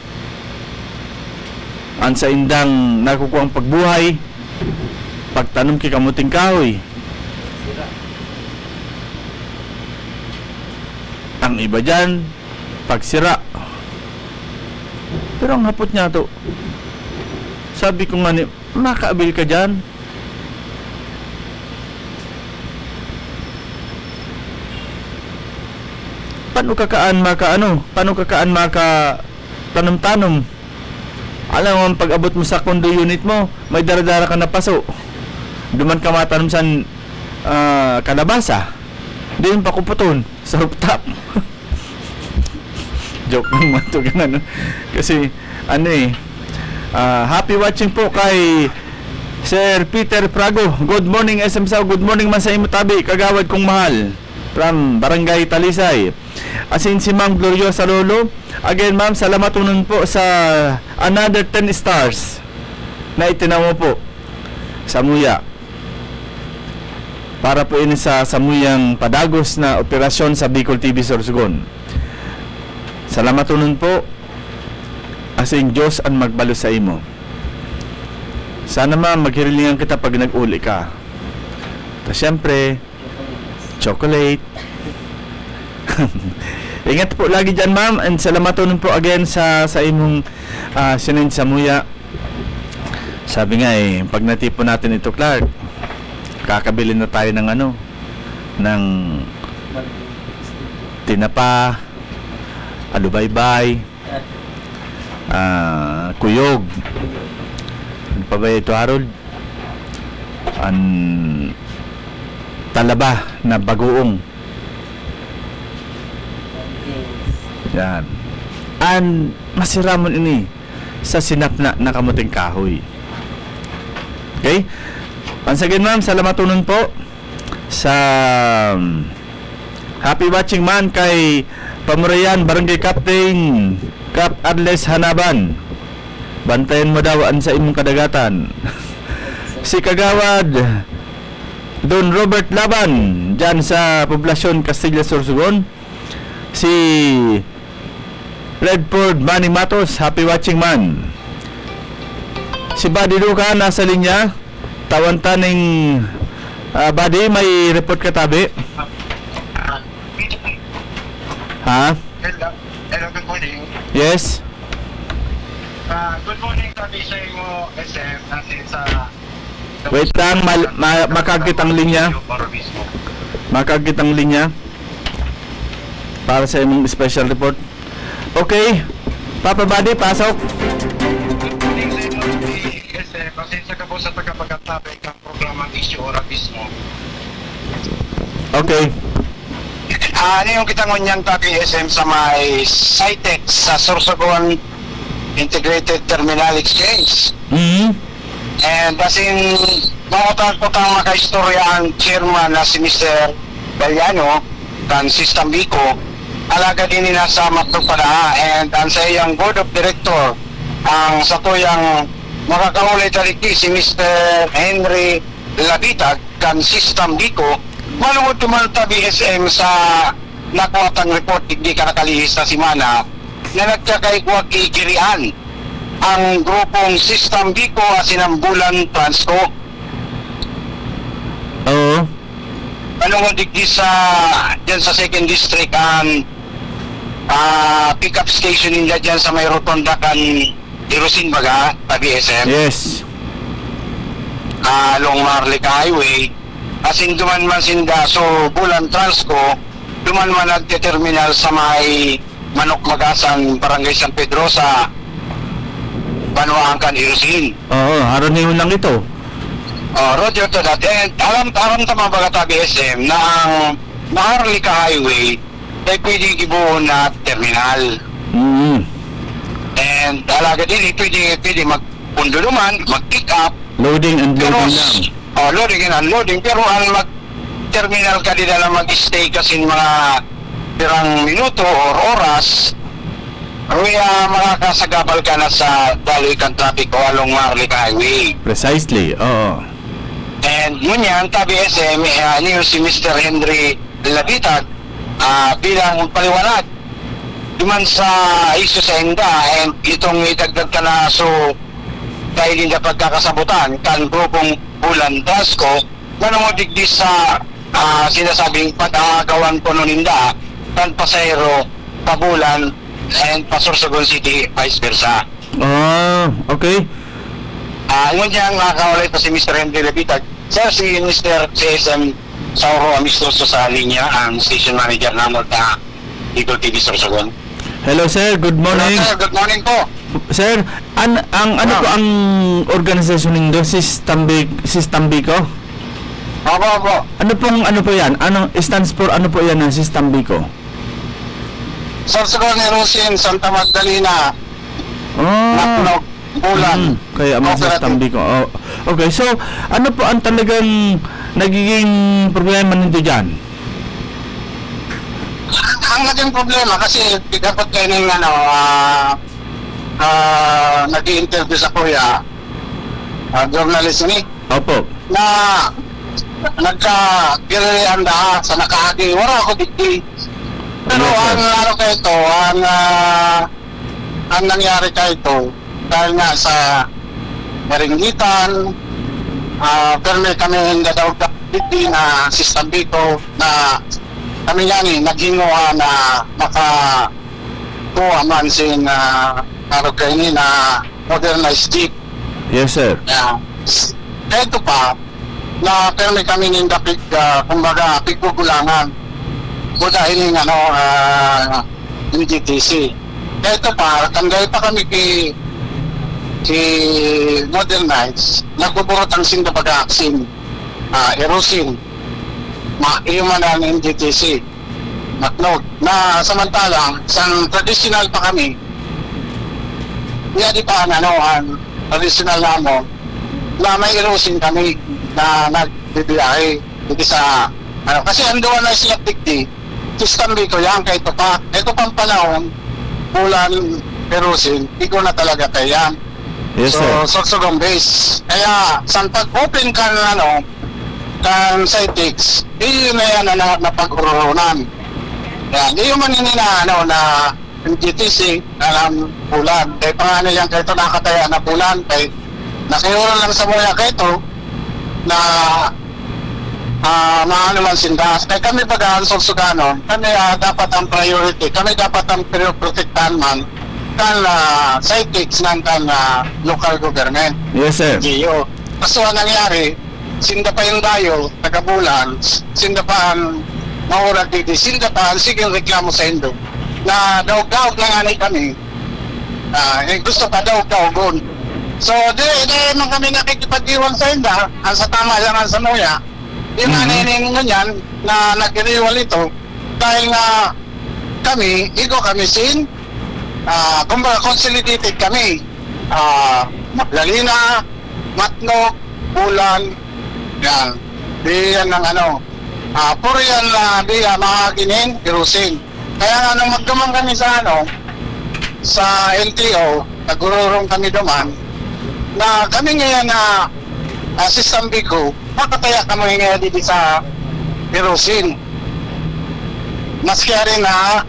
ang sa indang nakukuha ang pagbuhay, pagtanom kay kamuting kahoy. Ang iba dyan, pagsira. Pero ang hapot niya to, sabi ko nga makaabil ka dyan. Paano kakaan maka tanom-tanom? Alam mo, pag abot mo sa condo unit mo, may daradara ka na paso. Duman ka matanom sa kalabasa. Di yung pakuputon sa rooftop. Joke naman ito ganun. Kasi happy watching po kay Sir Peter Prago. Good morning SM Sao. Good morning man sa imo tabi, kagawad kong mahal, from Barangay Talisay. Asin si Ma'am Gloriosa Lolo. Again ma'am, salamat unon po sa another 10 stars na itinaw mo po sa Muya. Para po ini sa Samuyang Padagos na operasyon sa Bicol TV Sorsogon. Salamat unon po. Asin Diyos ang magbalo sa imo. Sana ma'am, maghirilingan kita pag nag-uli ka. Tapos syempre, chocolate. Ingat po lagi dyan ma'am, and salamat unon po again sa imong sinend sa Muya. Sabi nga pag natipon natin ito, Clark, kakabili na tayo ng ng tinapa, alubaybay, kuyog. Ano pa ba ito, Harold? Talaba na bagoong. Yan. Masiramon ini sa sinapna na kamuting kahoy. Okay? Once again, ma'am, salamatunon po sa happy watching man kay Pamurayan Barangay Captain Cap Adles Hanaban. Bantayan mo daw sa imong kadagatan. Si Kagawad Don Robert Laban dyan sa poblasyon Castilla Sorsogon. Si Redford Manny Matos, happy watching man. Si Buddy Luca nasa linya. Tawantaning Buddy, may report ka tabi? Ha? Hello, good morning. Yes? Good morning, tabi sa mo SM natin sa... Wait lang, makagkit ang linya. Makagkit ang linya para sa imong special report. Okay, Papa Buddy, pasok. Good morning sa inyo, SM. Pasensya ka po sa tagapagkatabi ng programang Issue Ora mismo. Okay. Ano yung kitangon tabi SM sa may SITEX sa Sorsogon Integrated Terminal Exchange. And kasing mautang po kang makaistorya ang chairman na si Mr. Baliano kan System Bico, alaga din nila sa Magpagpala, and ang sa iyang board of director ang sa tuyang makakaulay taliki si Mr. Henry Labitag kan System Bico. Malungod tumalta BSM sa nakuwatang report hindi ka nakalihis na si Mana na nagkakay huwag igirian ang grupong System Bico Asinambulan Transco. Oo. Malungod digdi sa dyan sa 2nd District ang pick-up station nila dyan sa may rotonda kan Irusin baga sa BSM. Yes. Along Marlica Highway. Asin duman man sinda so Bulan Transco, duman man nagte-terminal sa may Manok Magasan, Barangay San Pedro sa Banuang kan Irusin. Oo, haron ngayon lang ito. Roger to that. And alam tama baga ta BSM na ang Marlica Highway ay pwedeng ibuo na terminal. And alaga din pwede magpundo naman, mag-pick up, loading and pero loading lang. loading and unloading, pero ang mag-terminal ka din na mag-stay kasi mga pirang minuto or oras, makakasagabal ka na sa daloy kang traffic o along Marlica Highway. Precisely, oo. And ngunyan, tabi SM, niyo si Mr. Henry Labitag bilang paliwanag duman sa isu sa Enda, and itong idagdag ka na so dahil hindi pagkakasabutan kan grupong Bulan Transco, manong digdi sa sinasabing pag-aagawan po nun Inda kan pasayro pabulan and Sorsogon City vice versa. Okay. Ngunyan nakakawalay pa si Mr. Henry Labitag. Sir, si Mr. CSM Sauro Amistoso sa linya, ang station manager namin na Eagle TV Sorsogon. Hello sir, good morning. Hello, sir, good morning po. Sir, ano po ang organisasyon nindo? System Bico? Opo. Ano po yan? Stands for ano po yan ng System Bico? Sorsogon, Irusin, Santa Magdalena, Naknog, Bulan. Kaya ang System Bico. Okay, so ano po ang talagang nagiging problema nito dyan? Ang naging problema kasi dapat kayo ng nag-i-interview sa kuya, journalist ni. Opo. Na nagka-girilihan na sa nakahagi. Wala ako digdi. Pero ang lalo kayo ito, ang nangyari kayo ito, dahil nga sa Maringitan, pero may kami hindi daw digdi na System Bico na kami yan naghinguha na makakuha man sin kayo na modernized jeep. Yes sir. Ito pa na permi kami ng dapig kumbaga pigkukulangan o dahil ng ng GTC. ito pa, tanggay pa kami kay Modern Knights, nagbuburot ang sinda pag-aaksin, erosin, iumanan ng NGTC, Matnog, na samantalang, isang traditional pa kami, di pa ang traditional namon, na may erosin kami, na nagbibiyahe, hindi sa, kasi andoon na sila digdi, Tustambi ko yan, kaya ito pang panahon, bulan, erosin, hindi ko na talaga kaya. Yes, so, sir. Sorsogon base. Kaya, saan pag-open ka na, kan Cytex, yun na yan na napag-urunan. Yan, yun man na GTC, alam, bulan. Kaya pangalan yan, kaya ito nakataya na bulan, kaya nakiuran lang sa mga kaya ito, na maano man sindas. Kaya kami bagaan, Sorsoganon, kami dapat ang priority, kami dapat ang protektahan man, kan Cytex ng local government. Yes, sir. GO. Kaso ang nangyari, sinda pa yung dayo, tagabulan, sinda pa ang maurag dito, sinda pa ang siging reklamo sa Indo, na daog-daog na nga kami, gusto pa daog-daogon. So, di man kami nakikipag-iwan sa Inda, ang sa tama yan ang sa Moya, yung naniningin yan, na nag-iwan ito, dahil nga kami, kami sin, kumbaga consolidated kami, Magdalena, Matnog, Bulan, yan, diyan ng puro yan diya makakinin, Irusin. Kaya nung magdumang kami sa sa LTO, nagururong kami duman, na kami ngayon na System Bigo, makataya kami ngayon dito sa Irusin. Maski rin na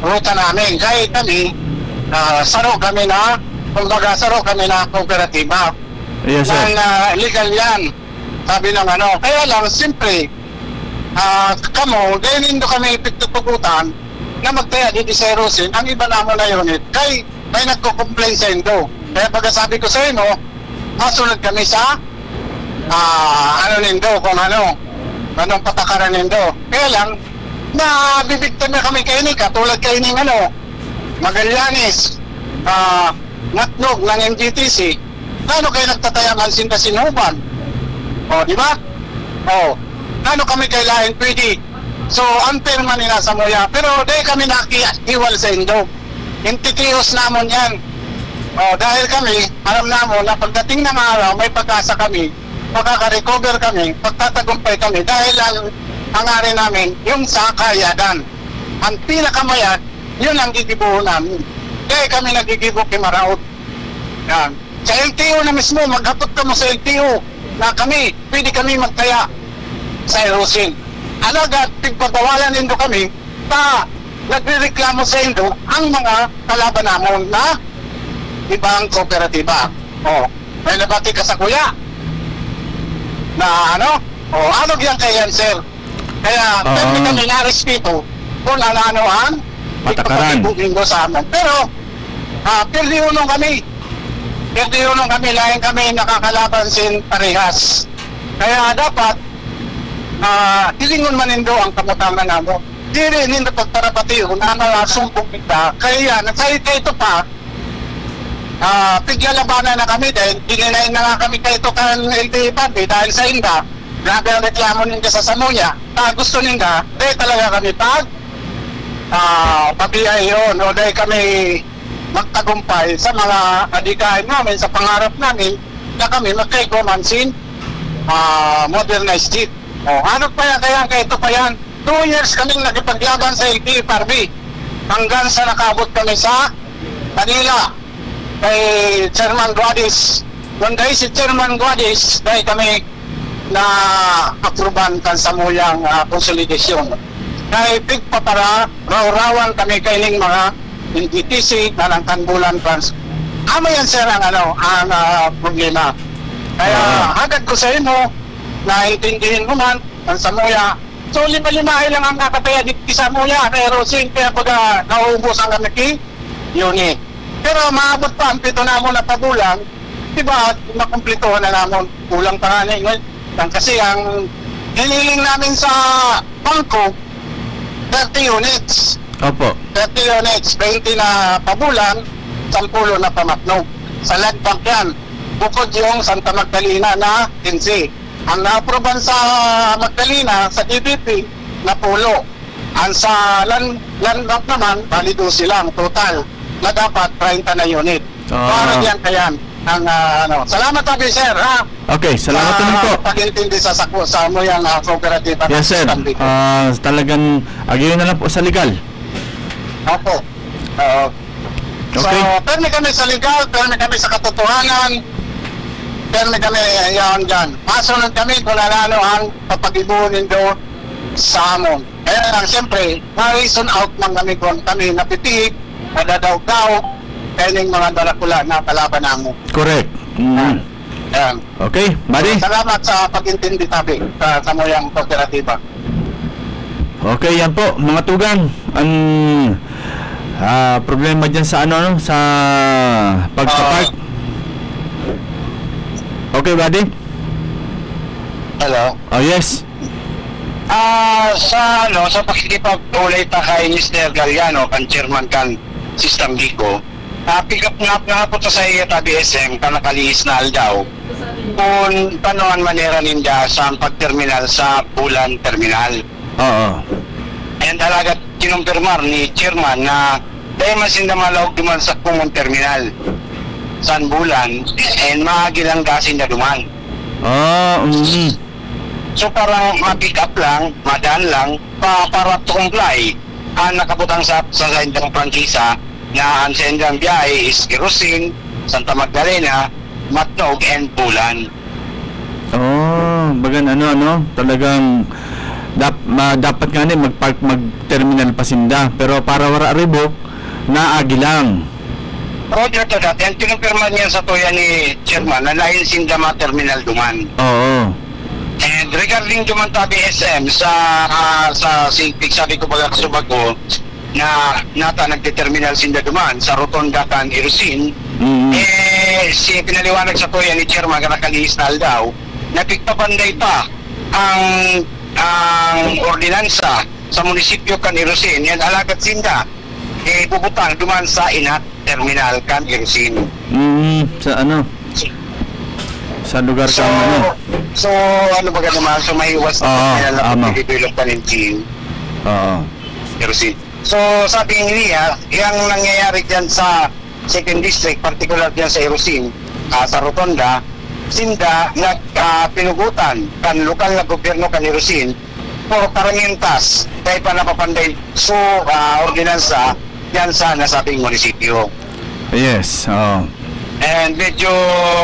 ruta namin, kahit kami saro kami na kooperatiba. Yes, sir. Legal yan, sabi ng kaya lang siyempre kamo, dahil hindi kami pagtutugutan na magtaya dito sa Erosin, ang iba naman na unit kay may nagko-complain sa Indo, kaya pagkasabi ko sa inyo, masunod kami sa Indo, kung anong patakaran Indo. Kaya lang nabibigtan na kami kayo katulad kayo ng Magallanes, Matnog ng MGTC, lalo kayo nagtatayaman sinta sinuban, di ba? Lalo kami kailangan pwede. So unfair man nila sa Moya, pero dahil kami nakiiwal sa Indo, intitios namon yan. Dahil kami alam namon na pagdating ng araw may pag-asa kami, makaka-recover kami, pagtatagumpay kami, dahil ang ari namin yung sa kayadan, ang pinakamayat, yun ang gigibuho namin. Kaya kami nagigibo kay Maraot. Yan. Sa LTO na mismo, maghapot ka mo sa LTO na kami, pwede kami magtaya sa Erosin. Alagat, pagpatawalan Indo kami, nagre-reklamo sa Indo ang mga kalaban namon na ibang kooperatiba. May nabati ka sa kuya na ano yan kayan, sir? Kaya, pwede kami na-respeto kung ano ang patakaran sa amin. Pero perdiunong kami, laing kami nakakalaban sin parehas. Kaya dapat hilingon man Indo ang kamutangan namo. Di rin hindi pagparapati kung sumpong kita. Kaya nagsayita ito pa, pigyalabanan na kami dahil dininayin na nga kami kayo ito kan LTE Party dahil sa Inda. Grabe ang reklamo ninyo sa Samoya. Gusto ninyo, dahil talaga kami pabiyay yun, o dahil kami magtagumpay sa mga adikain namin, sa pangarap namin na kami magkay-gomansin modernized it. Ano pa yan, kaya ito pa yan 2 years kaming nakipaglaban sa LTE Party hanggang sa nakabot kami sa Manila kay Chairman Guadis. Doon dahil si Chairman Guadis dahil kami na apruban kan sa muyang konsolidasyon. Kaya pigpa para raw-rawan kami kaining mga NGTC na lang kanbulan trans. Ama yan sir ang problema. Kaya agad ko sa inyo na intindihin mo man ang Samoya. So 5 lang ang nakataya dito sa Samoya na Erosin, kaya pag naubos ang kami unit. Pero maabot pa ang 7 namon na pabulan, diba makumplituhan na namon, kulang pa nga ngayon. Kasi ang hiniling namin sa bangko 30 units. Opo. 30 units, 20 na pabulan, 10 na pamatnog. Sa land bank yan. Bukod yung Santa Magdalena na 15. Ang na-aproban sa Magdalena, sa DBP, na 10. Ang sa land bank naman, bali 12 lang, total. Na dapat 30 na unit. Para yan kayan. Salamat tabi, sir. Ha? Okay, salamat naman po. Pag-intindi sa mo yung cooperative. Yes, sir. Talagang agayon na lang po sa legal. Opo. Okay. So, permi kami sa legal, permi kami sa katotohanan, permi kami yan dyan. Masunod kami kung ano ang papagibunin doon sa amon. Kaya lang, siyempre, ma-reason out man kami kung kami napitig, madadaw-daw, kaya ng mga dalakula na kalaban namo. Correct. Ayan. Okay, buddy. Salamat sa pag-intindi tabi sa moyang kooperatiba. Okay, yan po, mga tugang. Ang problema dyan sa sa pagpapark. Okay, buddy? Hello? Oh, yes. Sa pakikipag-ulay ta kay Mr. Galliano, kan chairman kan System Bico, pick up nga po sa iya tabi SM kan nakalihis na aldaw kung panuan manera ninja sa pagterminal sa Bulan Terminal. Oo. And talaga kinumpirmar ni chairman na dahil masinda malawag duman sa Kumon Terminal sa Bulan and maagilang gasin na duman. So parang ma-pick up lang, madaan lang para to comply ang nakabutang sa sendang prangkisa na ang sendang biyahe is Kerosene, Santa Magdalena, Matnog and Bulan. Bagan talagang dapat nga mag-terminal pasinda pero para wala ribok na agilang. Roger to that, and kinumpirma niya sa tuya ni chairman na lain sinda ma-terminal duman. Oo. And regarding duman tabi SM sa Sigpig, sabi ko baga kasubag ko na nata nagdeterminal sinda duman sa Rotonda kan Irusin. Si pinaliwanag sa tuya ni chairman na nakalihis na aldaw na pigpapanday pa ang ordinansa sa munisipyo kan Irusin yan alagat sinda bubutang duman sa Inat Terminal kan Irusin. Sa lugar so, so ano ba naman so may iwas na develop pa ng team. Irusin. So sabi niya yung nangyayari dyan sa 2nd District, particular dyan sa Irusin, sa Rotonda, sinda pinugutan kan lokal na gobyerno kan Irusin for karamientas dahil pa napapanday ordinansa yan sa nasabing munisipyo. Yes. And medyo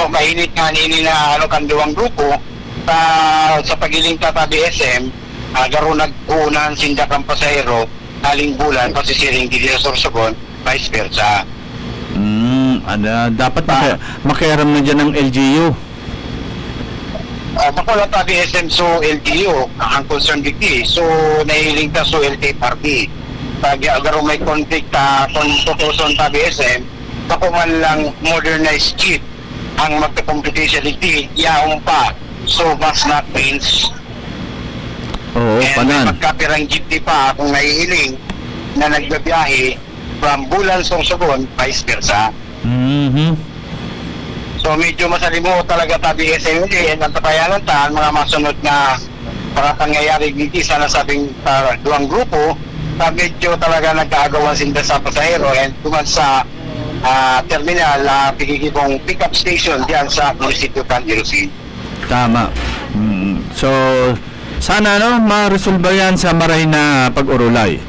mainit nga nini na kan duwang grupo sa pagiling tabi SM garo nag-uunan sinda kang pasahero aling Bulan pasisiring Gideon Sorsogon vice versa. Dapat makiaram na dyan ng LGU. Makulat tabi SM so LGU ang concern dikti so nahiling ta so LTFRB pag agaro may conflict kung tutuson tabi SM bako man lang modernized jeep ang magka-competition dikti yaong pa so must not means and magkapirang jeepney pa kung nahihiling na nagbabiyahe from Bulan Sorsogon vice versa. So medyo masalimo talaga tabi SMD and ang tapayanan ta mga masunod na para pangyayari dito sa nasabing duwang grupo na medyo talaga nagkaagawan sinda sa pasahero and duman sa terminal pigigibong pick-up station diyan sa munisipyo kan Irusin. Tama. So sana ma-resolve yan sa maray na pag-urulay.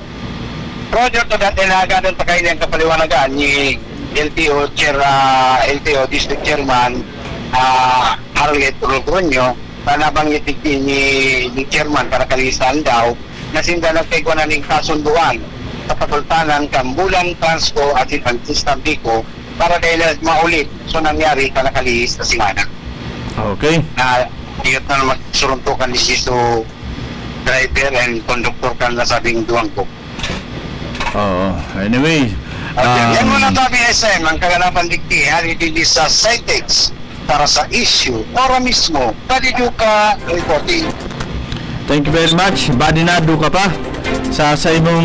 Roger to that inagadan pa kayo ng kapaliwanagan ni LTO Chair, LTO District Chairman Harriet Rogronyo na nabanggit ni Chairman para kalisan daw na sinda nagkaigwa na ng kasunduan sa patultanan kang Bulan Transco at ang System Bico para dahil maulit so nangyari ka nakalihis na simana. Okay. Iyot na magsuruntukan ni Sisto driver and conductor kan na sabing duwang ko. Anyway, yan muna tabi SM ang kaganapan dikti halidili sa Citex para sa issue ora mismo Badiduka reporting. Thank you very much. Badinado ka pa sa imong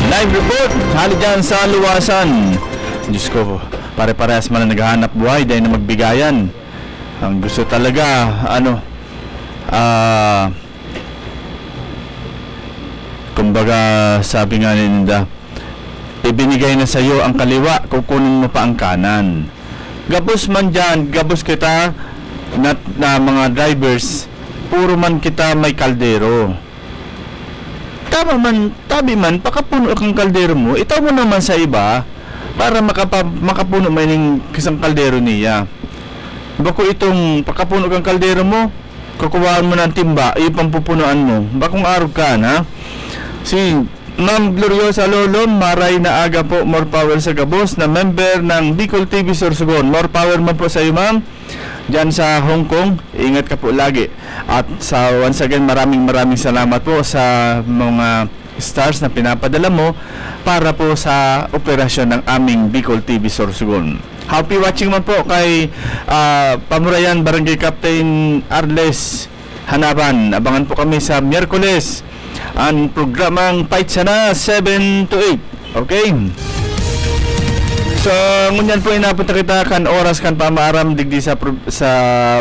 Live report, hali dyan sa luwasan. Diyos ko, pare-parehas man na naghahanap buhay dahil na magbigayan. Ang gusto talaga, kumbaga sabi nga ninda, ibinigay na sa'yo ang kaliwa, kukunin mo pa ang kanan. Gabos man dyan, gabos kita na mga drivers, puro man kita may kaldero. Tabi man, pakapuno kang kaldero mo, itaw mo naman sa iba para makapuno man yung kisang kaldero niya. Bako itong pakapuno kang kaldero mo, kukuhaan mo ng timba, yung pampupunuan mo. Bakong araw ka na? Si Ma'am Gloriosa Lolom, maray na aga po, more power sa Gabos, na member ng Bicol TV Sorsogon. More power man po sa iyo, ma'am. Diyan sa Hong Kong, ingat ka po lagi. At once again, maraming salamat po sa mga stars na pinapadala mo para po sa operasyon ng aming Bicol TV Sorsogon. Happy watching man po kay Pamurayan Barangay Captain Arles Hanaban. Abangan po kami sa Miyerkules ang programang Fight Sana 7 to 8. Okay? So, ngunyan po inapunta kita kan oras kan pamaaram digdi sa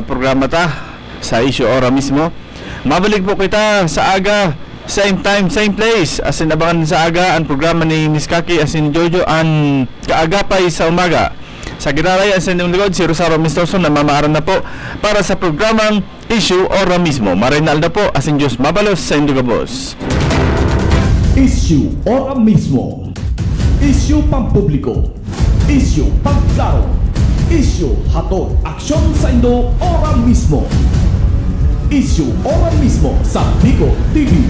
programa ta sa issue ora mismo. Mabalik po kita sa aga, same time, same place. As in abangan sa aga ang programa ni Miss Kaki as in Jojo ang kaagapay sa umaga. Sa ginaray as in yung likod si Rosario Mistoso na mamaaram na po para sa programang issue ora mismo. Marinal na po as in Diyos mabalos sa Indugabos. Issue ora mismo. Issue pampubliko. Issue pagklaro. Issue hatod aksyon sa Indo ora mismo. Issue ora mismo sa Bicol TV.